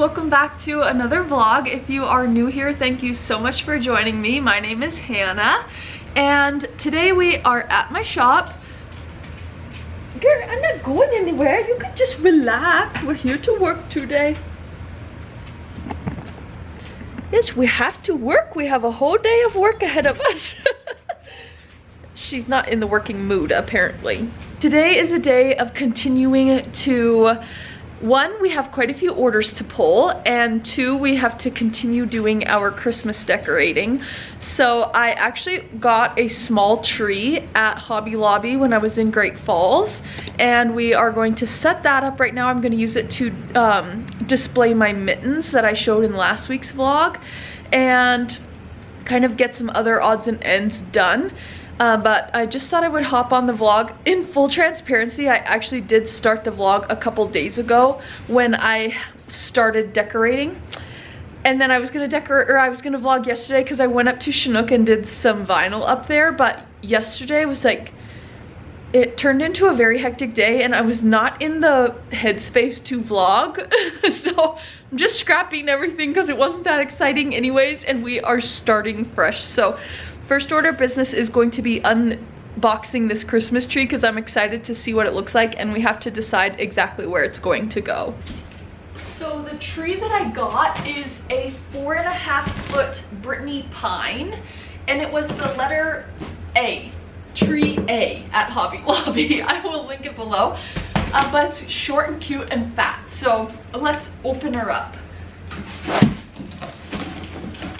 welcome back to another vlog. If you are new here, thank you so much for joining me. My name is Hannah and today we are at my shop. Girl, I'm not going anywhere. You can just relax. We're here to work today. Yes, we have to work. We have a whole day of work ahead of us. She's not in the working mood apparently. Today is a day of continuing to, one, we have quite a few orders to pull, and two, we have to continue doing our Christmas decorating. So I actually got a small tree at Hobby Lobby when I was in Great Falls, and we are going to set that up right now. I'm going to use it to display my mittens that I showed in last week's vlog and kind of get some other odds and ends done. But I just thought I would hop on the vlog. In full transparency, I actually did start the vlog a couple days ago when I started decorating. And then I was gonna vlog yesterday because I went up to Chinook and did some vinyl up there, but yesterday was like, it turned into a very hectic day and I was not in the headspace to vlog. So I'm just scrapping everything because it wasn't that exciting anyways, and we are starting fresh. So first order of business is going to be unboxing this Christmas tree because I'm excited to see what it looks like, and we have to decide exactly where it's going to go. So the tree that I got is a 4.5-foot Brittany pine, and it was the letter A, tree A at Hobby Lobby. I will link it below, but it's short and cute and fat. So let's open her up.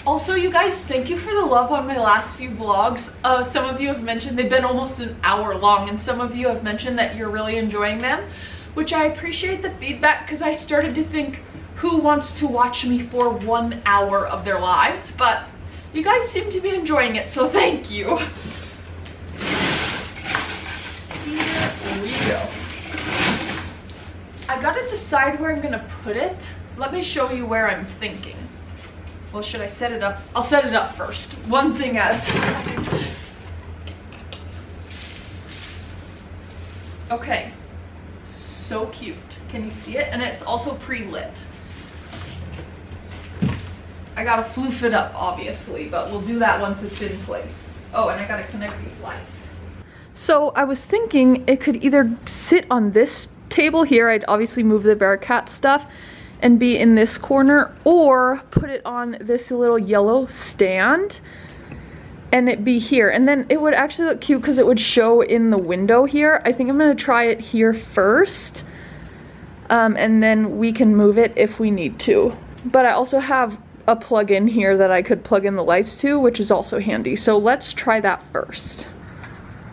Also, you guys, thank you for the love on my last few vlogs. Some of you have mentioned they've been almost an hour long, and some of you have mentioned that you're really enjoying them, which I appreciate the feedback because I started to think, who wants to watch me for 1 hour of their lives? But you guys seem to be enjoying it, so thank you. Here we go. I gotta decide where I'm gonna put it. Let me show you where I'm thinking. Well, should I set it up? I'll set it up first. One thing at a time. Okay. So cute. Can you see it? And it's also pre-lit. I gotta floof it up, obviously, but we'll do that once it's in place. Oh, and I gotta connect these lights. So I was thinking it could either sit on this table here. I'd obviously move the Bearcat stuff and be in this corner, or put it on this little yellow stand and it be here. And then it would actually look cute because it would show in the window here. I think I'm gonna try it here first, and then we can move it if we need to. But I also have a plug-in here that I could plug in the lights to, which is also handy. So let's try that first.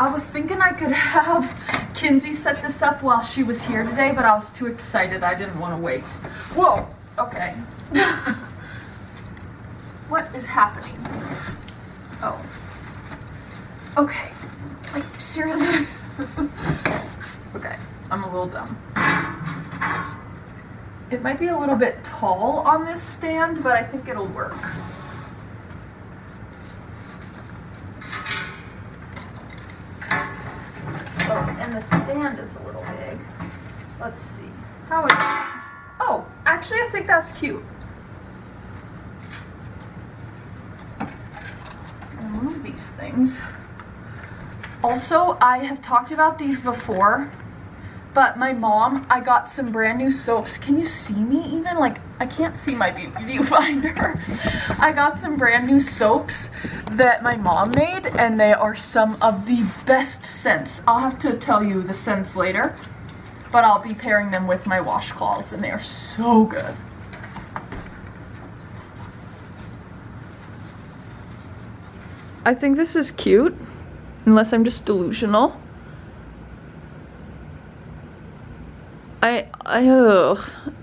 I was thinking I could have Kinsey set this up while she was here today, but I was too excited. I didn't want to wait. Whoa, okay. What is happening? Oh. Okay. Like, seriously? Okay, I'm a little dumb. It might be a little bit tall on this stand, but I think it'll work. Oh, and the stand is a little big. Let's see. How is it? Oh, actually I think that's cute. I'll move these things. Also, I have talked about these before, but my mom, I got some brand new soaps. Can you see me even? Like, I can't see my viewfinder. I got some brand new soaps that my mom made, and they are some of the best scents. I'll have to tell you the scents later, but I'll be pairing them with my washcloths, and they are so good. I think this is cute, unless I'm just delusional.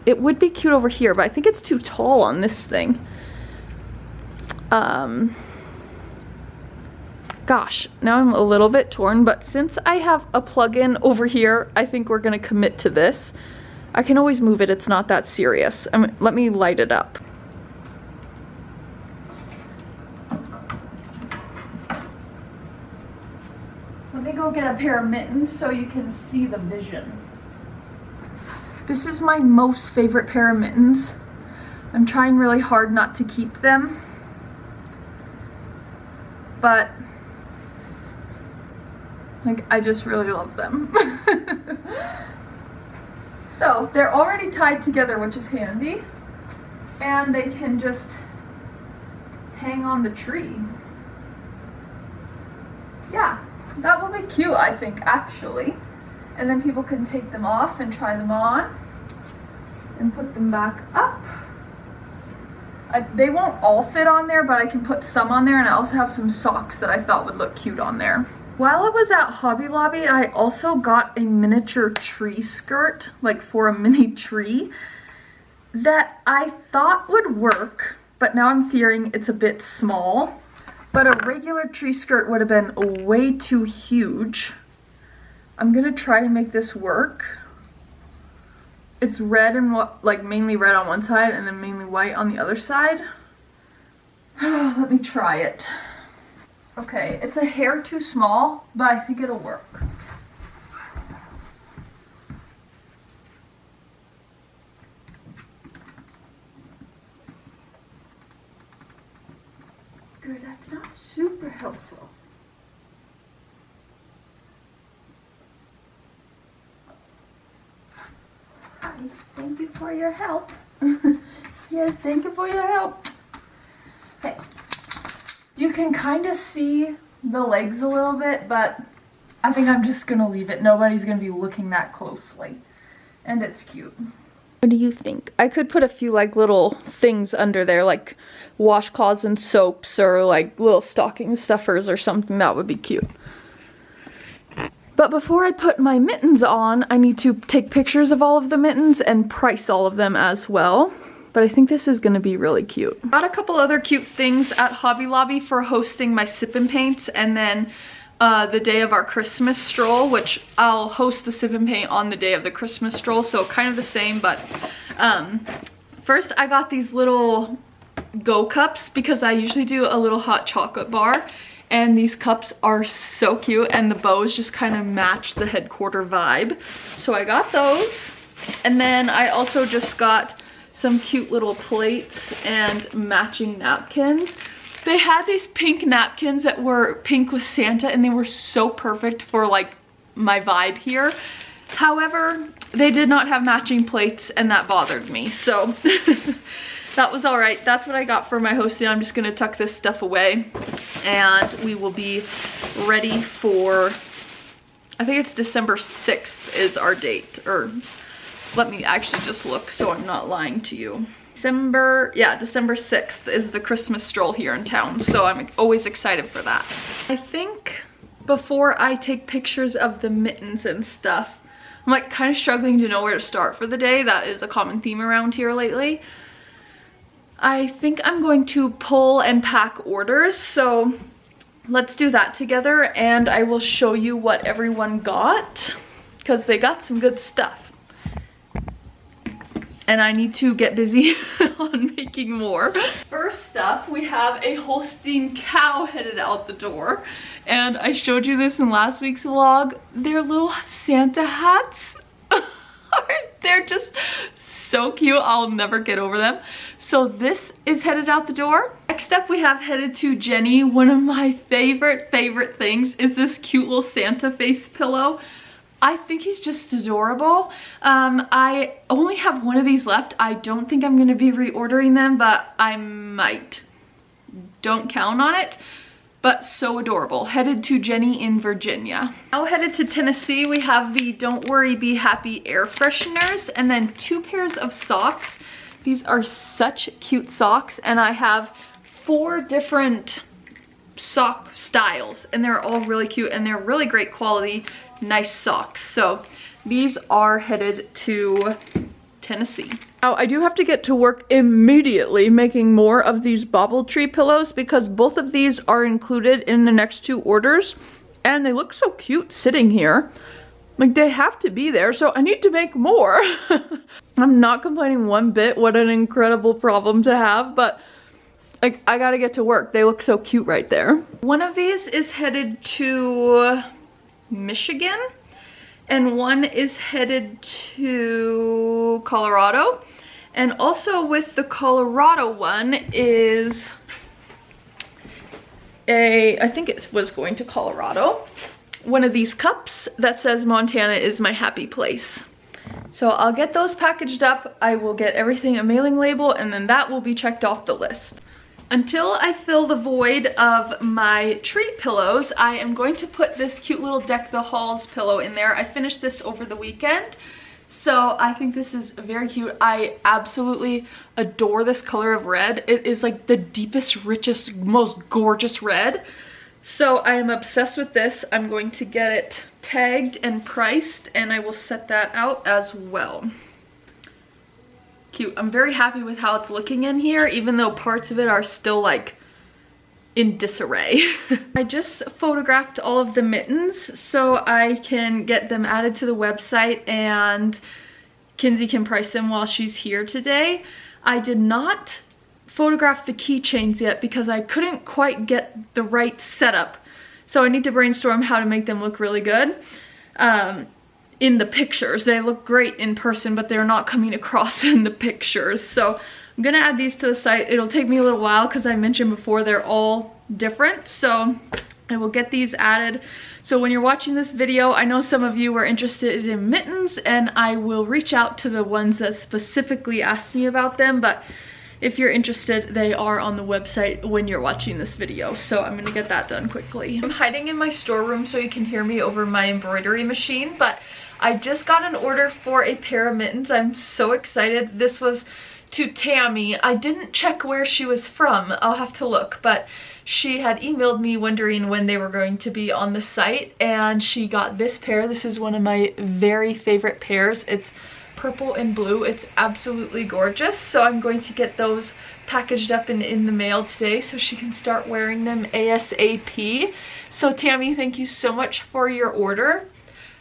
It would be cute over here, but I think it's too tall on this thing. Gosh, now I'm a little bit torn, but since I have a plug-in over here, I think we're gonna commit to this. I can always move it, it's not that serious. Let me light it up. Let me go get a pair of mittens so you can see the vision. This is my most favorite pair of mittens. I'm trying really hard not to keep them, but like I just really love them. So they're already tied together, which is handy, and they can just hang on the tree. Yeah, that will be cute, I think, actually. And then people can take them off and try them on and put them back up. They won't all fit on there, but I can put some on there, and I also have some socks that I thought would look cute on there. While I was at Hobby Lobby, I also got a miniature tree skirt, like for a mini tree, that I thought would work, but now I'm fearing it's a bit small. But a regular tree skirt would have been way too huge. I'm gonna try to make this work. It's red and like mainly red on one side and then mainly white on the other side. Let me try it. Okay, it's a hair too small, but I think it'll work. Good, that's not super helpful. Hi, thank you for your help. Yes, thank you for your help. Okay. You can kind of see the legs a little bit, but I think I'm just gonna leave it. Nobody's gonna be looking that closely. And it's cute. What do you think? I could put a few like little things under there, like washcloths and soaps, or like little stocking stuffers or something. That would be cute. But before I put my mittens on, I need to take pictures of all of the mittens and price all of them as well. But I think this is gonna be really cute. Got a couple other cute things at Hobby Lobby for hosting my sip and paints, and then the day of our Christmas stroll, which I'll host the sip and paint on the day of the Christmas stroll, so kind of the same. But first I got these little go cups because I usually do a little hot chocolate bar, and these cups are so cute, and the bows just kind of match the headquarter vibe. So I got those, and then I also just got some cute little plates and matching napkins. They had these pink napkins that were pink with Santa, and they were so perfect for like my vibe here. However, they did not have matching plates, and that bothered me. So that was all right. That's what I got for my hosting. I'm just gonna tuck this stuff away, and we will be ready for, I think it's December 6th is our date, or let me actually just look so I'm not lying to you. December 6th is the Christmas stroll here in town, so I'm always excited for that. I think before I take pictures of the mittens and stuff, I'm like kind of struggling to know where to start for the day. That is a common theme around here lately. I think I'm going to pull and pack orders, so let's do that together, and I will show you what everyone got, because they got some good stuff. And I need to get busy on making more. First up, we have a Holstein cow headed out the door. And I showed you this in last week's vlog. Their little Santa hats, they're just so cute. I'll never get over them. So this is headed out the door. Next up, we have headed to Jenny. One of my favorite things is this cute little Santa face pillow. I think he's just adorable. I only have one of these left. I don't think I'm gonna be reordering them, but I might. Don't count on it, but so adorable. Headed to Jenny in Virginia. Now headed to Tennessee, we have the Don't Worry Be Happy air fresheners, and then 2 pairs of socks. These are such cute socks, and I have 4 different sock styles, and they're all really cute, and they're really great quality. Nice socks. So these are headed to Tennessee. Now I do have to get to work immediately making more of these bobble tree pillows, because both of these are included in the next 2 orders, and they look so cute sitting here. Like, they have to be there, so I need to make more. I'm not complaining one bit. What an incredible problem to have, but like, I gotta get to work. They look so cute right there. One of these is headed to Michigan, and one is headed to Colorado, And also with the Colorado one is I think it was going to Colorado, one of these cups that says Montana is my happy place. So I'll get those packaged up. I will get everything a mailing label, and then that will be checked off the list. Until I fill the void of my tree pillows, I am going to put this cute little Deck the Halls pillow in there. I finished this over the weekend, so I think this is very cute. I absolutely adore this color of red. It is like the deepest, richest, most gorgeous red. So I am obsessed with this. I'm going to get it tagged and priced, and I will set that out as well. Cute. I'm very happy with how it's looking in here, even though parts of it are still like in disarray. I just photographed all of the mittens so I can get them added to the website, and Kinsey can price them while she's here today. I did not photograph the keychains yet because I couldn't quite get the right setup. So I need to brainstorm how to make them look really good. In the pictures, they look great in person, but they're not coming across in the pictures. So I'm gonna add these to the site. It'll take me a little while because I mentioned before they're all different. So I will get these added. So when you're watching this video, I know some of you were interested in mittens, and I will reach out to the ones that specifically asked me about them. But if you're interested, they are on the website when you're watching this video. So I'm gonna get that done quickly. I'm hiding in my storeroom so you can hear me over my embroidery machine, but I just got an order for a pair of mittens. I'm so excited. This was to Tammy. I didn't check where she was from. I'll have to look, but she had emailed me wondering when they were going to be on the site, and she got this pair. This is one of my very favorite pairs. It's purple and blue. It's absolutely gorgeous. So I'm going to get those packaged up and in the mail today so she can start wearing them ASAP. So Tammy, thank you so much for your order.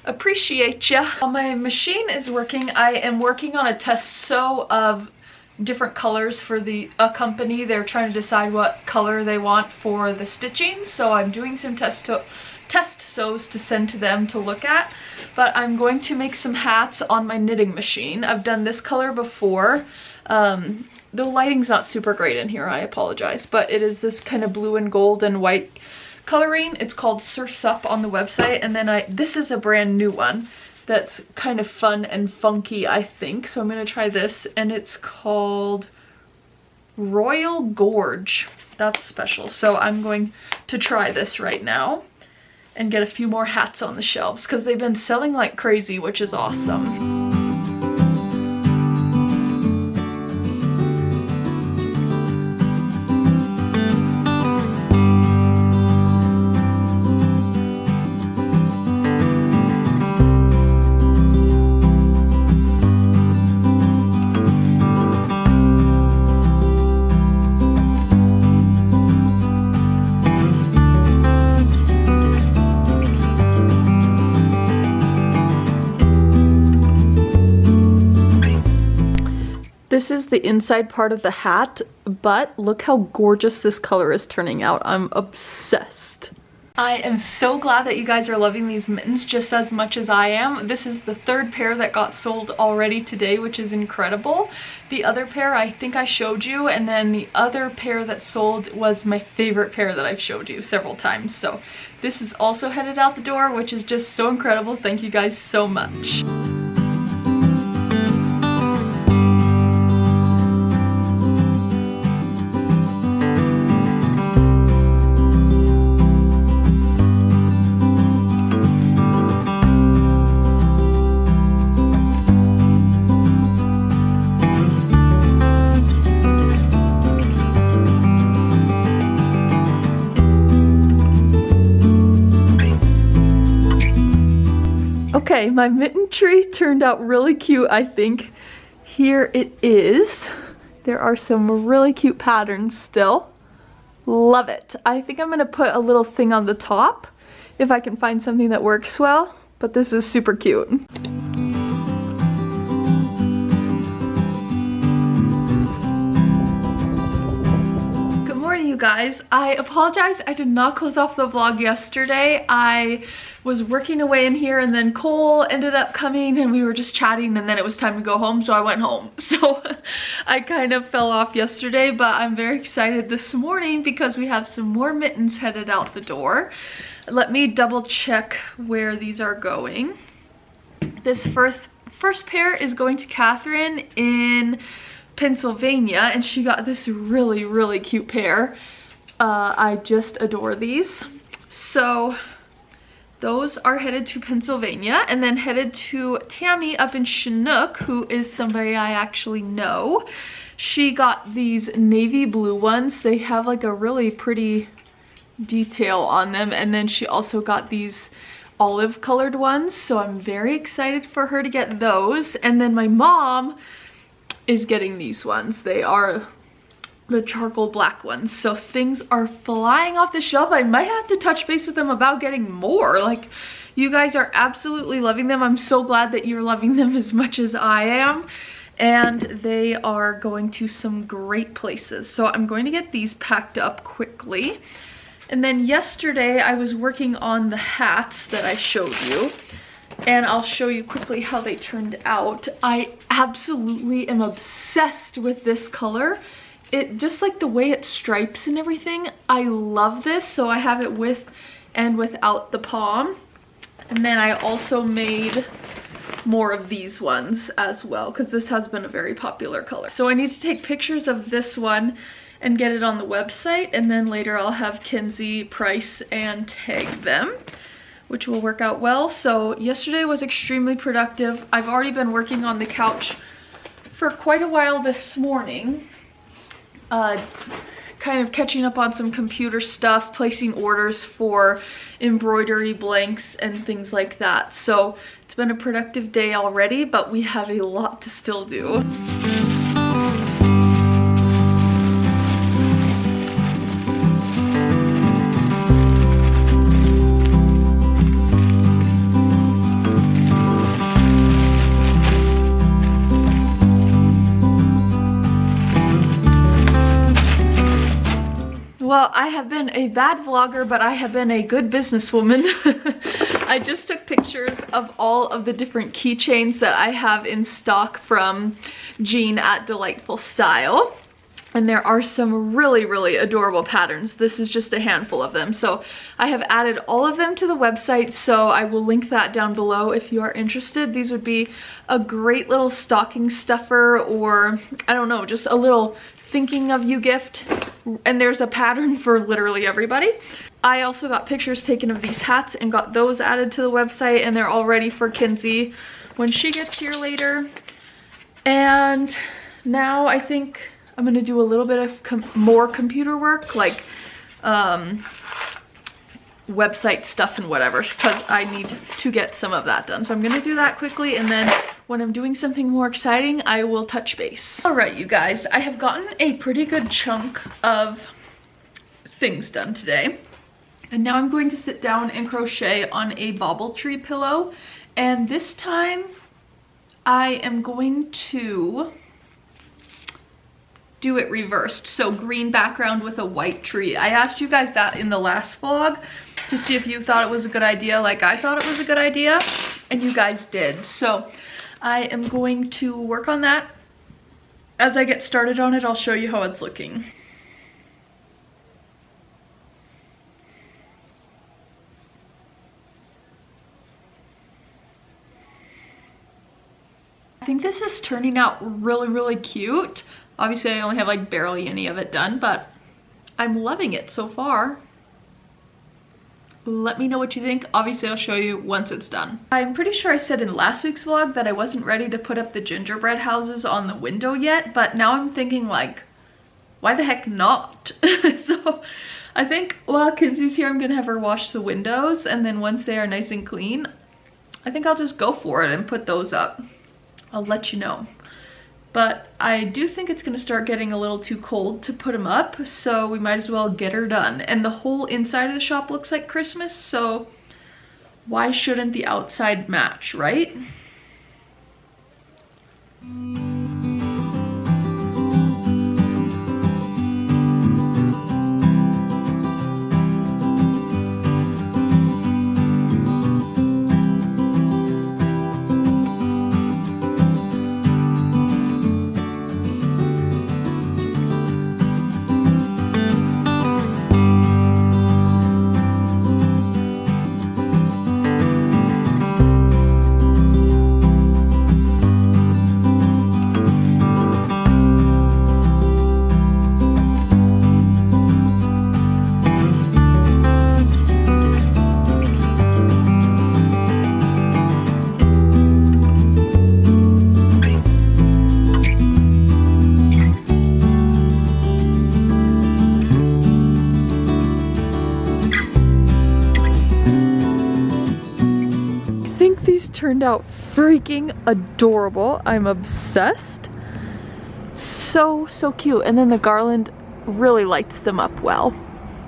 Appreciate ya. While my machine is working, I am working on a test sew of different colors for a company. They're trying to decide what color they want for the stitching, so I'm doing some test sews to send to them to look at. But I'm going to make some hats on my knitting machine. I've done this color before. The lighting's not super great in here, I apologize, but it is this kind of blue and gold and white coloring. It's called Surf's Up on the website, and then this is a brand new one that's kind of fun and funky, I think. So I'm gonna try this, and it's called Royal Gorge. That's special. So I'm going to try this right now and get a few more hats on the shelves because they've been selling like crazy, which is awesome. This is the inside part of the hat, but look how gorgeous this color is turning out. I'm obsessed. I am so glad that you guys are loving these mittens just as much as I am. This is the third pair that got sold already today, which is incredible. The other pair I think I showed you, and then the other pair that sold was my favorite pair that I've showed you several times. So this is also headed out the door, which is just so incredible. Thank you guys so much. Okay, my mitten tree turned out really cute, I think. Here it is. There are some really cute patterns still. Love it. I think I'm gonna put a little thing on the top if I can find something that works well, but this is super cute. Good morning, you guys. I apologize, I did not close off the vlog yesterday. I was working away in here and then Cole ended up coming and we were just chatting and then it was time to go home, so I went home. So I kind of fell off yesterday, but I'm very excited this morning because we have some more mittens headed out the door. Let me double check where these are going. This first pair is going to Catherine in Pennsylvania, and she got this really cute pair. I just adore these. So those are headed to Pennsylvania, and then headed to Tammy up in Chinook, who is somebody I actually know. She got these navy blue ones. They have like a really pretty detail on them, and then she also got these olive colored ones, so I'm very excited for her to get those. And then my mom is getting these ones. They are the charcoal black ones, so things are flying off the shelf. I might have to touch base with them about getting more. Like, you guys are absolutely loving them. I'm so glad that you're loving them as much as I am, and they are going to some great places. So I'm going to get these packed up quickly. And then yesterday I was working on the hats that I showed you, and I'll show you quickly how they turned out. I absolutely am obsessed with this color. It just like the way it stripes and everything. I love this. So I have it with and without the palm. And then I also made more of these ones as well, because this has been a very popular color. So I need to take pictures of this one and get it on the website, and then later I'll have Kenzie price and tag them, which will work out well. So yesterday was extremely productive. I've already been working on the couch for quite a while this morning, kind of catching up on some computer stuff, placing orders for embroidery blanks and things like that. So it's been a productive day already, but we have a lot to still do. Well, I have been a bad vlogger, but I have been a good businesswoman. I just took pictures of all of the different keychains that I have in stock from Jean at Delightful Style. And there are some really adorable patterns. This is just a handful of them. So I have added all of them to the website, so I will link that down below if you are interested. These would be a great little stocking stuffer, or I don't know, just a little thinking of you gift. And there's a pattern for literally everybody. I also got pictures taken of these hats and got those added to the website, and they're all ready for Kenzie when she gets here later. And now I think I'm gonna do a little bit of more computer work, like website stuff and whatever, because I need to get some of that done. So I'm gonna do that quickly, and then when I'm doing something more exciting, I will touch base. All right, you guys, I have gotten a pretty good chunk of things done today. And now I'm going to sit down and crochet on a bobble tree pillow. And this time I am going to do it reversed. So green background with a white tree. I asked you guys that in the last vlog to see if you thought it was a good idea like I thought it was a good idea, and you guys did. So I am going to work on that. As I get started on it, I'll show you how it's looking. I think this is turning out really cute. Obviously I only have like barely any of it done, but I'm loving it so far. Let me know what you think. Obviously I'll show you once it's done. I'm pretty sure I said in last week's vlog that I wasn't ready to put up the gingerbread houses on the window yet, but now I'm thinking like, why the heck not? So I think while Kenzie's here, I'm gonna have her wash the windows, and then once they are nice and clean, I think I'll just go for it and put those up. I'll let you know. But I do think it's gonna start getting a little too cold to put them up, so we might as well get her done. And the whole inside of the shop looks like Christmas, so why shouldn't the outside match, right? These turned out freaking adorable. I'm obsessed. So cute. And then the garland really lights them up well.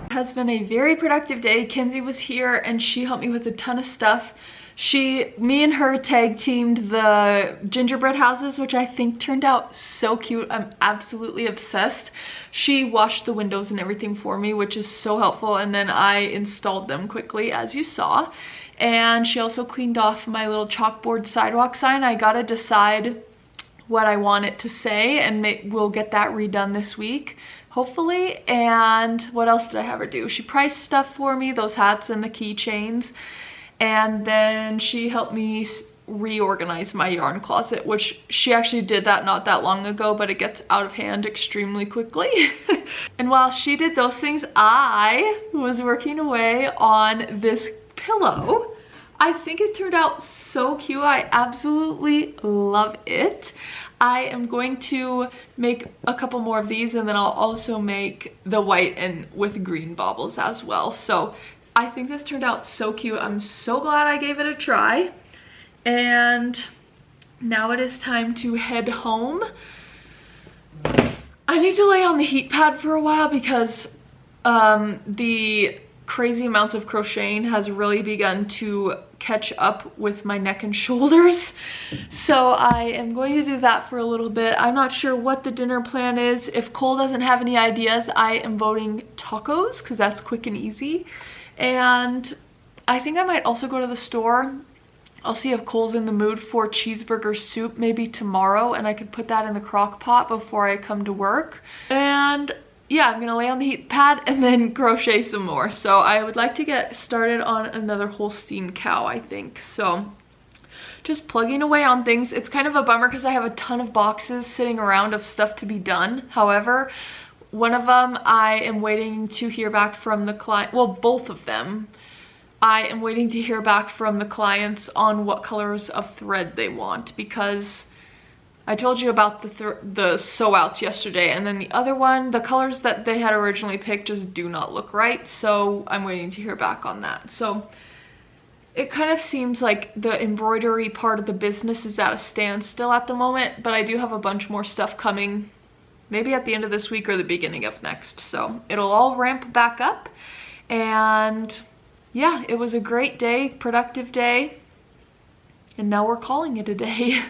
It has been a very productive day. Kenzie was here and she helped me with a ton of stuff. Me and her tag teamed the gingerbread houses, which I think turned out so cute. I'm absolutely obsessed. She washed the windows and everything for me, which is so helpful. And then I installed them quickly, as you saw. And she also cleaned off my little chalkboard sidewalk sign. I gotta decide what I want it to say, and we'll get that redone this week, hopefully. And what else did I have her do? She priced stuff for me, those hats and the keychains. And then she helped me reorganize my yarn closet, which she actually did that not that long ago, but it gets out of hand extremely quickly. And while she did those things, I was working away on this pillow. I think it turned out so cute. I absolutely love it. I am going to make a couple more of these, and then I'll also make the white and with green baubles as well. So I think this turned out so cute. I'm so glad I gave it a try. And now it is time to head home. I need to lay on the heat pad for a while because the crazy amounts of crocheting has really begun to catch up with my neck and shoulders. So I am going to do that for a little bit. I'm not sure what the dinner plan is. If Cole doesn't have any ideas, I am voting tacos because that's quick and easy. And I think I might also go to the store. I'll see if Cole's in the mood for cheeseburger soup maybe tomorrow, and I could put that in the crock pot before I come to work. And yeah, I'm gonna lay on the heat pad and then crochet some more. So I would like to get started on another Holstein cow, I think. So just plugging away on things. It's kind of a bummer because I have a ton of boxes sitting around of stuff to be done. However, one of them I am waiting to hear back from the client. Well, both of them. I am waiting to hear back from the clients on what colors of thread they want, because I told you about the sew outs yesterday, and then the other one, the colors that they had originally picked just do not look right, so I'm waiting to hear back on that. So it kind of seems like the embroidery part of the business is at a standstill at the moment, but I do have a bunch more stuff coming, maybe at the end of this week or the beginning of next. So it'll all ramp back up. And yeah, it was a great day, productive day. And now we're calling it a day.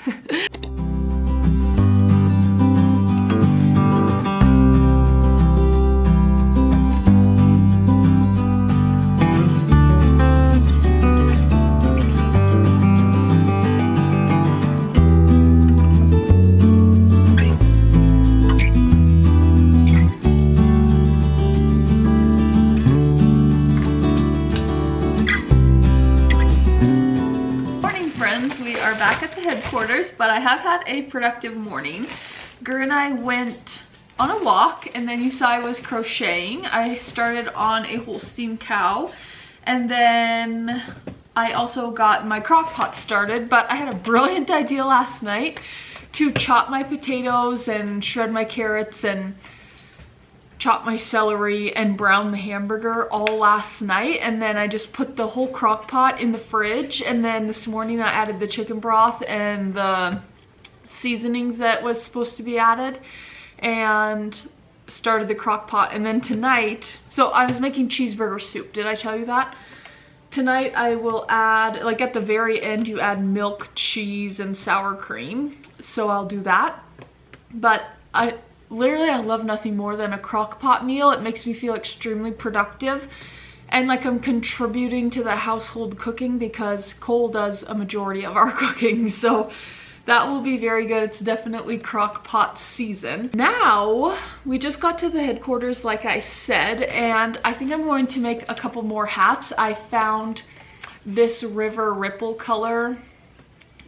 Back at the headquarters, but I have had a productive morning. Gur and I went on a walk, and then you saw I was crocheting. I started on a Holstein cow, and then I also got my crock pot started, but I had a brilliant idea last night to chop my potatoes and shred my carrots and chop my celery and brown the hamburger all last night, and then I just put the whole crock pot in the fridge, and then this morning I added the chicken broth and the seasonings that was supposed to be added and started the crock pot. And then tonight, so I was making cheeseburger soup, did I tell you that? Tonight I will add, like at the very end you add milk, cheese, and sour cream, so I'll do that. But literally, I love nothing more than a crock pot meal. It makes me feel extremely productive and like I'm contributing to the household cooking, because Cole does a majority of our cooking. So that will be very good. It's definitely crock pot season. Now, we just got to the headquarters, like I said, and I think I'm going to make a couple more hats. I found this river ripple color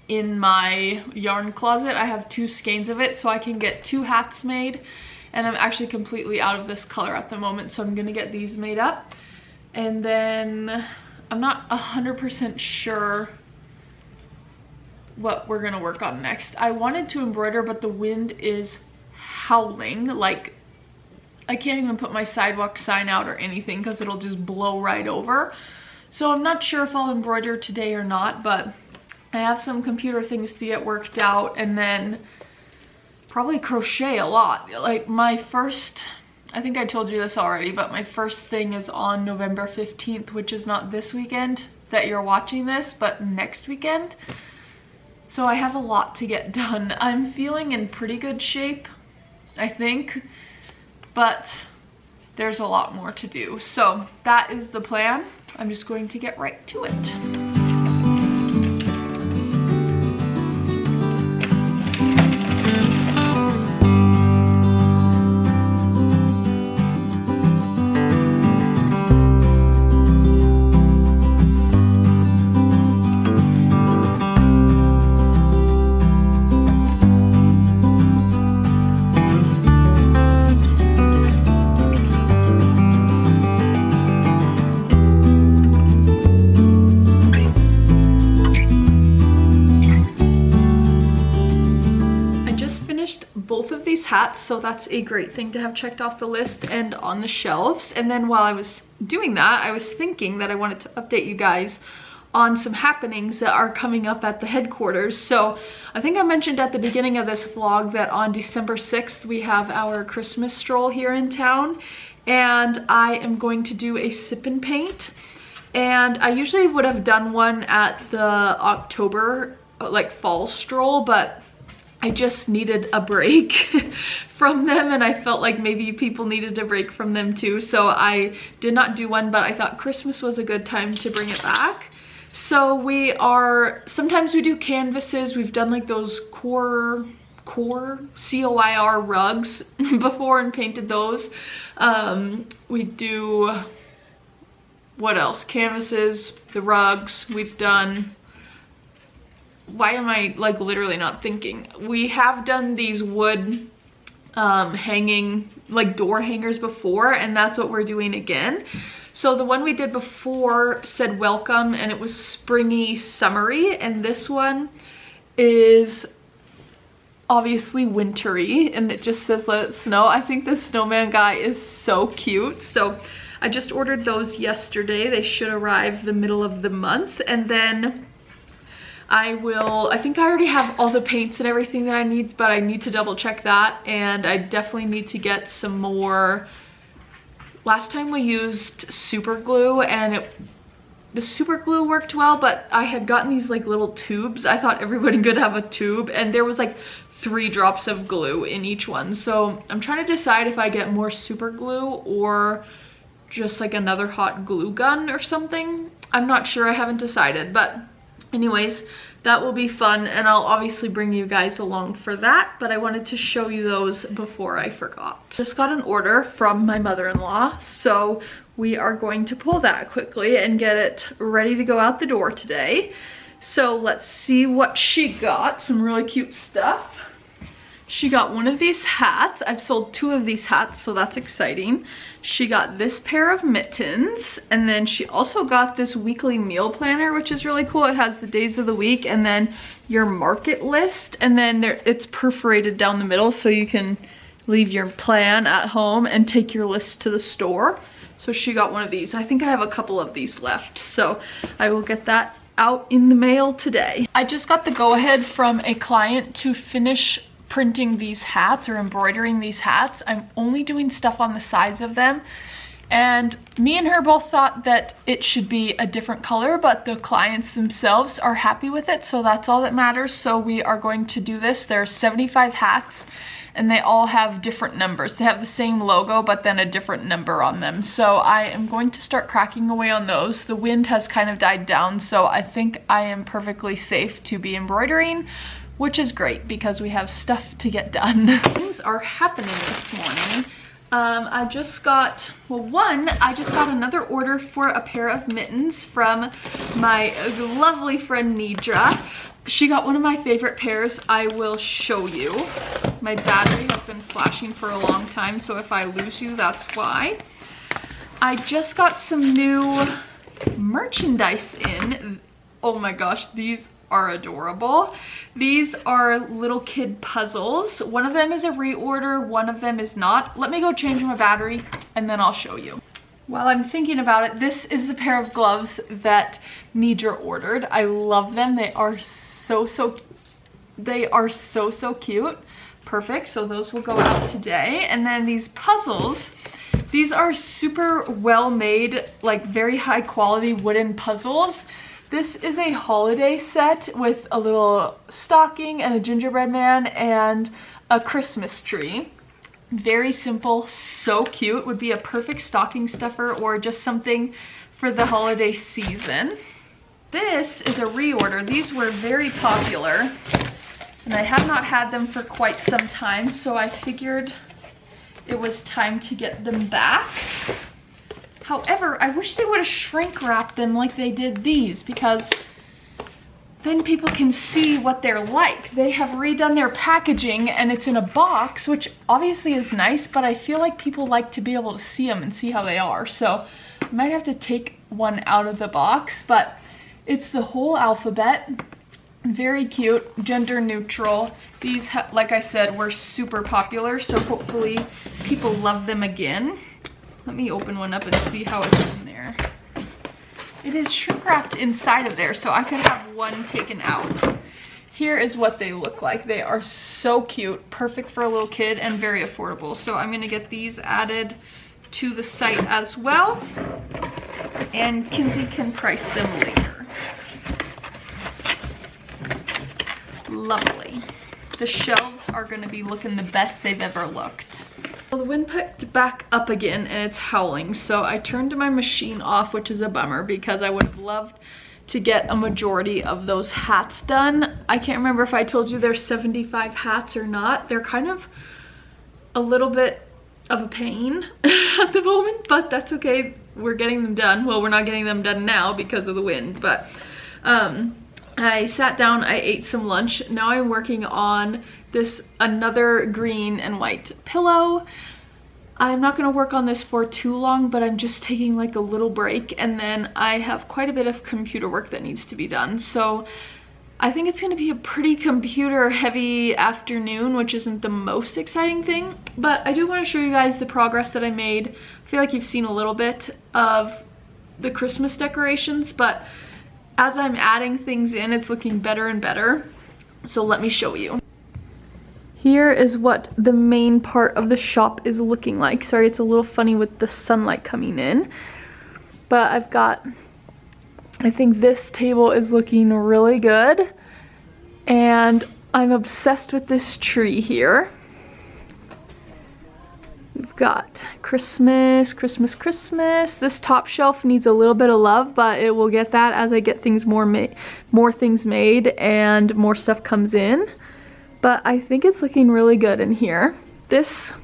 in my yarn closet. I have 2 skeins of it, so I can get 2 hats made, and I'm actually completely out of this color at the moment, so I'm gonna get these made up. And then I'm not 100% sure what we're gonna work on next. I wanted to embroider, but the wind is howling. Like, I can't even put my sidewalk sign out or anything because it'll just blow right over. So I'm not sure if I'll embroider today or not, but I have some computer things to get worked out, and then probably crochet a lot. Like my first, I think I told you this already, but my first thing is on November 15th, which is not this weekend that you're watching this, but next weekend. So I have a lot to get done. I'm feeling in pretty good shape, I think, but there's a lot more to do. So that is the plan. I'm just going to get right to it. Both of these hats, so that's a great thing to have checked off the list and on the shelves. And then while I was doing that, I was thinking that I wanted to update you guys on some happenings that are coming up at the headquarters. So I think I mentioned at the beginning of this vlog that on December 6th we have our Christmas stroll here in town, and I am going to do a sip and paint. And I usually would have done one at the October like fall stroll, but I just needed a break from them, and I felt like maybe people needed a break from them too. So I did not do one, but I thought Christmas was a good time to bring it back. So sometimes we do canvases. We've done like those core COIR rugs before and painted those. We do, what else? Canvases, the rugs, we've done. Why am I like literally not thinking? We have done these wood hanging like door hangers before, and that's what we're doing again. So the one we did before said welcome, and it was springy, summery, and this one is obviously wintry, and it just says let it snow. I think this snowman guy is so cute. So I just ordered those yesterday. They should arrive the middle of the month, and then I think I already have all the paints and everything that I need, but I need to double check that, and I definitely need to get some more. Last time we used super glue, and the super glue worked well, but I had gotten these like little tubes. I thought everybody could have a tube, and there was like 3 drops of glue in each one. So I'm trying to decide if I get more super glue or just like another hot glue gun or something. I'm not sure, I haven't decided, but anyways, that will be fun, and I'll obviously bring you guys along for that, but I wanted to show you those before I forgot. Just got an order from my mother-in-law, so we are going to pull that quickly and get it ready to go out the door today. So let's see what she got. Some really cute stuff. She got one of these hats. I've sold 2 of these hats, so that's exciting. She got this pair of mittens, and then she also got this weekly meal planner, which is really cool. It has the days of the week and then your market list, and then it's perforated down the middle so you can leave your plan at home and take your list to the store. So she got one of these. I think I have a couple of these left, so I will get that out in the mail today. I just got the go-ahead from a client to finish printing these hats or embroidering these hats. I'm only doing stuff on the sides of them, and me and her both thought that it should be a different color, but the clients themselves are happy with it, so that's all that matters. So we are going to do this. There's 75 hats, and they all have different numbers. They have the same logo, but then a different number on them. So I am going to start cracking away on those. The wind has kind of died down, so I think I am perfectly safe to be embroidering, which is great because we have stuff to get done. Things are happening this morning. I just got another order for a pair of mittens from my lovely friend Nidra. She got one of my favorite pairs. I will show you. My battery has been flashing for a long time, so if I lose you, that's why. I just got some new merchandise in. Oh my gosh, these are adorable. These are little kid puzzles. One of them is a reorder, one of them is not. Let me go change my battery and then I'll show you. While I'm thinking about it, this is the pair of gloves that Nidra ordered. I love them. They are so cute. Perfect, so those will go out today. And then these puzzles, these are super well made, like very high quality wooden puzzles. This is a holiday set with a little stocking and a gingerbread man and a Christmas tree. Very simple, so cute. Would be a perfect stocking stuffer or just something for the holiday season. This is a reorder. These were very popular and I have not had them for quite some time, so I figured it was time to get them back. However, I wish they would have shrink wrapped them like they did these, because then people can see what they're like. They have redone their packaging and it's in a box, which obviously is nice, but I feel like people like to be able to see them and see how they are. So I might have to take one out of the box, but it's the whole alphabet. Very cute, gender neutral. These, like I said, were super popular, so hopefully people love them again. Let me open one up and see how it's in there. It is shrink wrapped inside of there, so I could have one taken out. Here is what they look like. They are so cute, perfect for a little kid, and very affordable. So I'm gonna get these added to the site as well, and Kinsey can price them later. Lovely. The shelves are gonna be looking the best they've ever looked. Well, the wind picked back up again and it's howling, so I turned my machine off, which is a bummer because I would have loved to get a majority of those hats done. I can't remember if I told you there's 75 hats or not. They're kind of a little bit of a pain at the moment, but that's okay. We're getting them done. Well, we're not getting them done now because of the wind, but I sat down, I ate some lunch. Now I'm working on this another green and white pillow. I'm not gonna work on this for too long, but I'm just taking like a little break, and then I have quite a bit of computer work that needs to be done. So I think it's gonna be a pretty computer heavy afternoon, which isn't the most exciting thing, but I do wanna show you guys the progress that I made. I feel like you've seen a little bit of the Christmas decorations, but as I'm adding things in, it's looking better and better. So let me show you. Here is what the main part of the shop is looking like. Sorry, it's a little funny with the sunlight coming in. But I've got, I think this table is looking really good. And I'm obsessed with this tree here. We've got Christmas, Christmas, Christmas. This top shelf needs a little bit of love, but it will get that as I get things more things made and more stuff comes in. But I think it's looking really good in here. This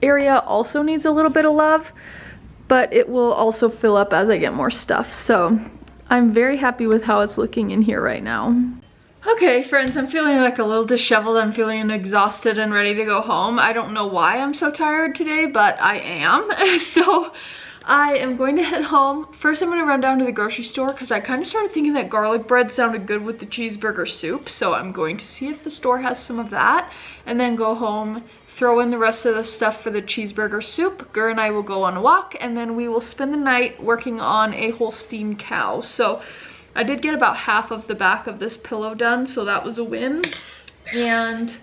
area also needs a little bit of love, but it will also fill up as I get more stuff. So I'm very happy with how it's looking in here right now. Okay, friends, I'm feeling like a little disheveled. I'm feeling exhausted and ready to go home. I don't know why I'm so tired today, but I am. So I am going to head home. First, I'm going to run down to the grocery store because I kind of started thinking that garlic bread sounded good with the cheeseburger soup. So I'm going to see if the store has some of that and then go home, throw in the rest of the stuff for the cheeseburger soup. Gur and I will go on a walk, and then we will spend the night working on a Holstein cow. So I did get about half of the back of this pillow done, so that was a win. And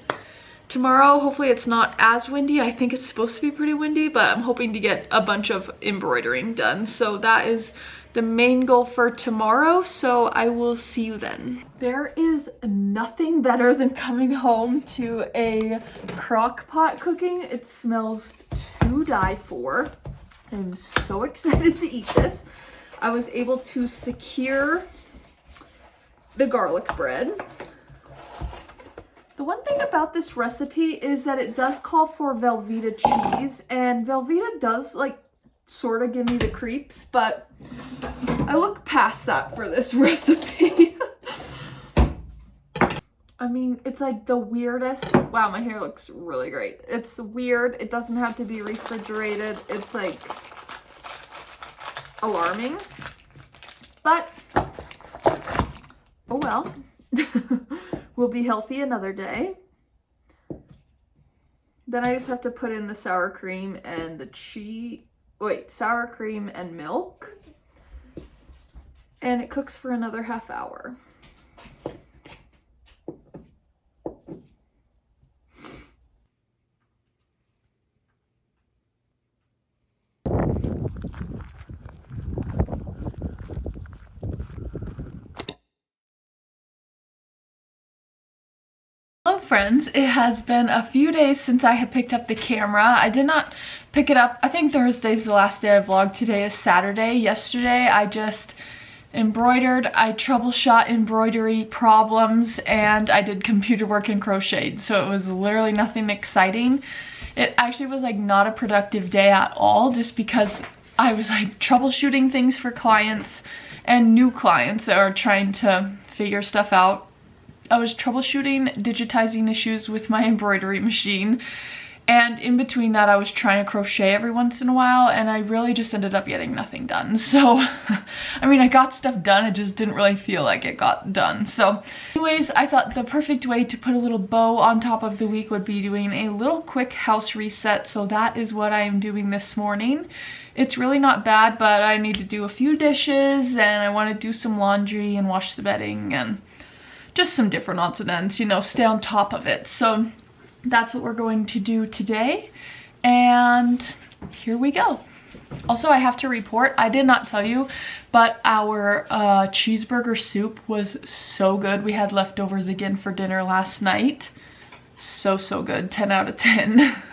tomorrow, hopefully it's not as windy. I think it's supposed to be pretty windy, but I'm hoping to get a bunch of embroidering done. So that is the main goal for tomorrow, so I will see you then. There is nothing better than coming home to a crock pot cooking. It smells to die for. I'm so excited to eat this. I was able to secure the garlic bread. The one thing about this recipe is that it does call for Velveeta cheese, and Velveeta does like sort of give me the creeps, but I look past that for this recipe. I mean, it's like the weirdest. Wow, my hair looks really great. It's weird. It doesn't have to be refrigerated. It's like alarming, but oh well. We'll be healthy another day. Then I just have to put in the sour cream and the cheese. sour cream and milk. And it cooks for another half hour. Hello friends, it has been a few days since I have picked up the camera. I did not pick it up, I think Thursday's the last day I vlogged. Today is Saturday. Yesterday I just embroidered, I troubleshot embroidery problems, and I did computer work and crocheted, so it was literally nothing exciting. It actually was like not a productive day at all, just because I was like troubleshooting things for clients and new clients that are trying to figure stuff out. I was troubleshooting, digitizing issues with my embroidery machine, and in between that I was trying to crochet every once in a while, and I really just ended up getting nothing done. So, I mean, I got stuff done, it just didn't really feel like it got done. So, anyways, I thought the perfect way to put a little bow on top of the week would be doing a little quick house reset, so that is what I am doing this morning. It's really not bad, but I need to do a few dishes, and I want to do some laundry and wash the bedding, and just some different odds and ends, you know, stay on top of it. So that's what we're going to do today, and here we go. Also, I have to report, I did not tell you, but our cheeseburger soup was so good. We had leftovers again for dinner last night. So good, 10 out of 10.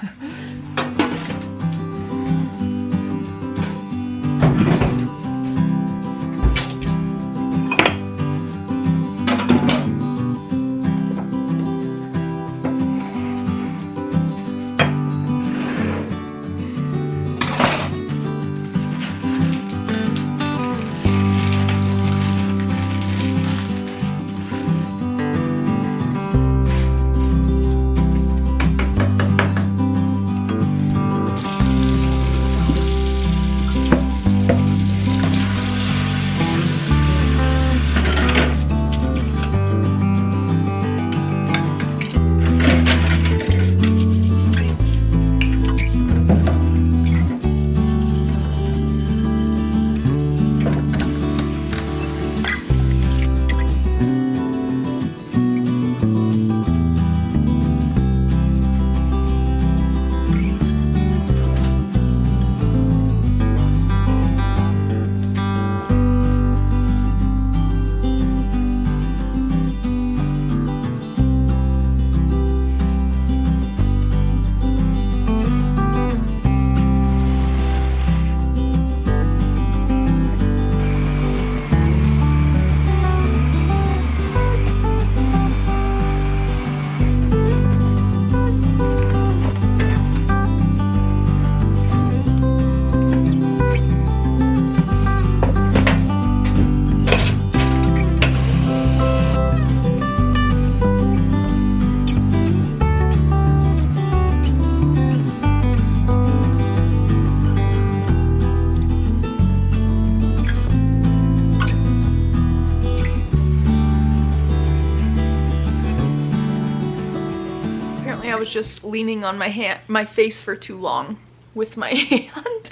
I was just leaning on my face for too long with my hand.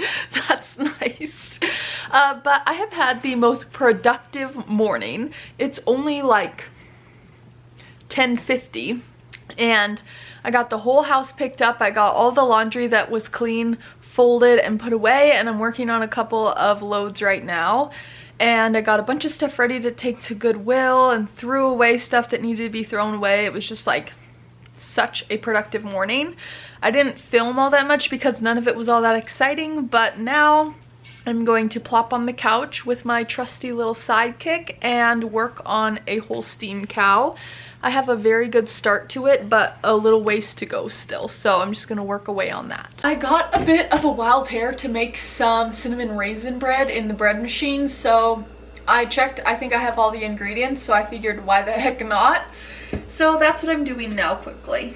That's nice. But I have had the most productive morning. It's only like 10:50 and I got the whole house picked up. I got all the laundry that was clean folded and put away, and I'm working on a couple of loads right now. And I got a bunch of stuff ready to take to Goodwill and threw away stuff that needed to be thrown away. It was just like such a productive morning. I didn't film all that much because none of it was all that exciting, but now I'm going to plop on the couch with my trusty little sidekick and work on a Holstein cow. I have a very good start to it, but a little ways to go still, so I'm just gonna work away on that. I got a bit of a wild hair to make some cinnamon raisin bread in the bread machine, so I checked. I think I have all the ingredients, so I figured why the heck not. So that's what I'm doing now quickly.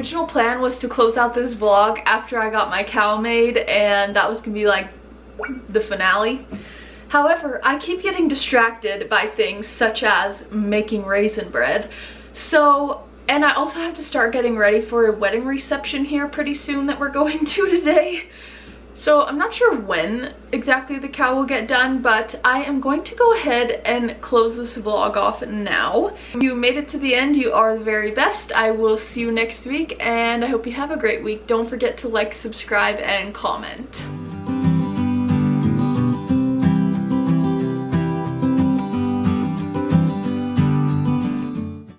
original plan was to close out this vlog after I got my cow made, and that was gonna be like the finale. However, I keep getting distracted by things such as making raisin bread. So, and I also have to start getting ready for a wedding reception here pretty soon that we're going to today. So I'm not sure when exactly the cow will get done, but I am going to go ahead and close this vlog off now. If you made it to the end, you are the very best. I will see you next week, and I hope you have a great week. Don't forget to like, subscribe, and comment.